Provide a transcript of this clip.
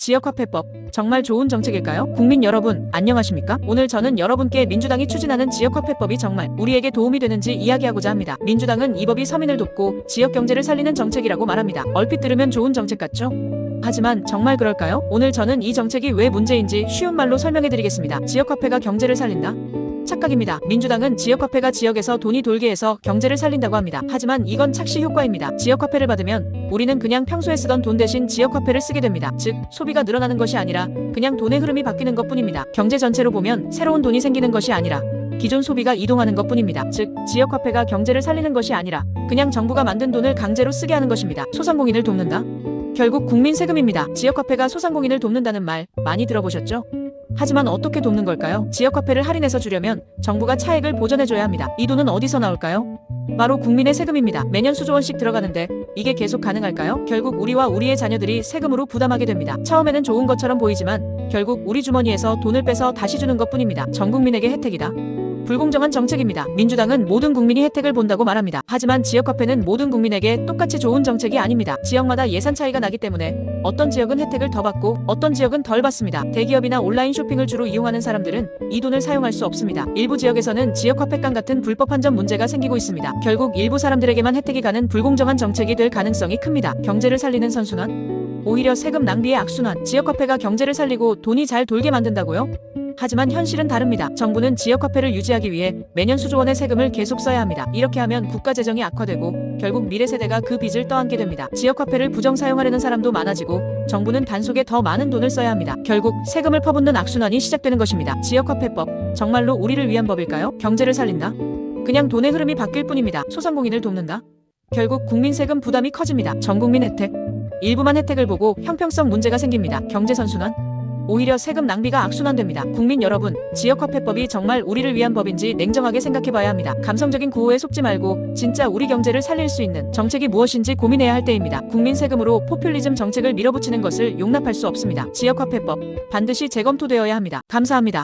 지역화폐법, 정말 좋은 정책일까요? 국민 여러분, 안녕하십니까? 오늘 저는 여러분께 민주당이 추진하는 지역화폐법이 정말 우리에게 도움이 되는지 이야기하고자 합니다. 민주당은 이 법이 서민을 돕고 지역 경제를 살리는 정책이라고 말합니다. 얼핏 들으면 좋은 정책 같죠? 하지만 정말 그럴까요? 오늘 저는 이 정책이 왜 문제인지 쉬운 말로 설명해드리겠습니다. 지역화폐가 경제를 살린다? 착각입니다. 민주당은 지역화폐가 지역에서 돈이 돌게 해서 경제를 살린다고 합니다. 하지만 이건 착시 효과입니다. 지역화폐를 받으면 우리는 그냥 평소에 쓰던 돈 대신 지역화폐를 쓰게 됩니다. 즉, 소비가 늘어나는 것이 아니라 그냥 돈의 흐름이 바뀌는 것뿐입니다. 경제 전체로 보면 새로운 돈이 생기는 것이 아니라 기존 소비가 이동하는 것뿐입니다. 즉, 지역화폐가 경제를 살리는 것이 아니라 그냥 정부가 만든 돈을 강제로 쓰게 하는 것입니다. 소상공인을 돕는다? 결국 국민 세금입니다. 지역화폐가 소상공인을 돕는다는 말 많이 들어보셨죠? 하지만 어떻게 돕는 걸까요? 지역화폐를 할인해서 주려면 정부가 차액을 보전해줘야 합니다. 이 돈은 어디서 나올까요? 바로 국민의 세금입니다. 매년 수조 원씩 들어가는데 이게 계속 가능할까요? 결국 우리와 우리의 자녀들이 세금으로 부담하게 됩니다. 처음에는 좋은 것처럼 보이지만 결국 우리 주머니에서 돈을 빼서 다시 주는 것뿐입니다. 전 국민에게 혜택이다? 불공정한 정책입니다. 민주당은 모든 국민이 혜택을 본다고 말합니다. 하지만 지역화폐는 모든 국민에게 똑같이 좋은 정책이 아닙니다. 지역마다 예산 차이가 나기 때문에 어떤 지역은 혜택을 더 받고 어떤 지역은 덜 받습니다. 대기업이나 온라인 쇼핑을 주로 이용하는 사람들은 이 돈을 사용할 수 없습니다. 일부 지역에서는 지역화폐깡 같은 불법 환전 문제가 생기고 있습니다. 결국 일부 사람들에게만 혜택이 가는 불공정한 정책이 될 가능성이 큽니다. 경제를 살리는 선순환? 오히려 세금 낭비의 악순환. 지역화폐가 경제를 살리고 돈이 잘 돌게 만든다고요? 하지만 현실은 다릅니다. 정부는 지역화폐를 유지하기 위해 매년 수조 원의 세금을 계속 써야 합니다. 이렇게 하면 국가 재정이 악화되고 결국 미래 세대가 그 빚을 떠안게 됩니다. 지역화폐를 부정 사용하려는 사람도 많아지고 정부는 단속에 더 많은 돈을 써야 합니다. 결국 세금을 퍼붓는 악순환이 시작되는 것입니다. 지역화폐법, 정말로 우리를 위한 법일까요? 경제를 살린다? 그냥 돈의 흐름이 바뀔 뿐입니다. 소상공인을 돕는다? 결국 국민 세금 부담이 커집니다. 전국민 혜택? 일부만 혜택을 보고 형평성 문제가 생깁니다. 경제 선순환? 오히려 세금 낭비가 악순환됩니다. 국민 여러분, 지역화폐법이 정말 우리를 위한 법인지 냉정하게 생각해봐야 합니다. 감성적인 구호에 속지 말고 진짜 우리 경제를 살릴 수 있는 정책이 무엇인지 고민해야 할 때입니다. 국민 세금으로 포퓰리즘 정책을 밀어붙이는 것을 용납할 수 없습니다. 지역화폐법, 반드시 재검토되어야 합니다. 감사합니다.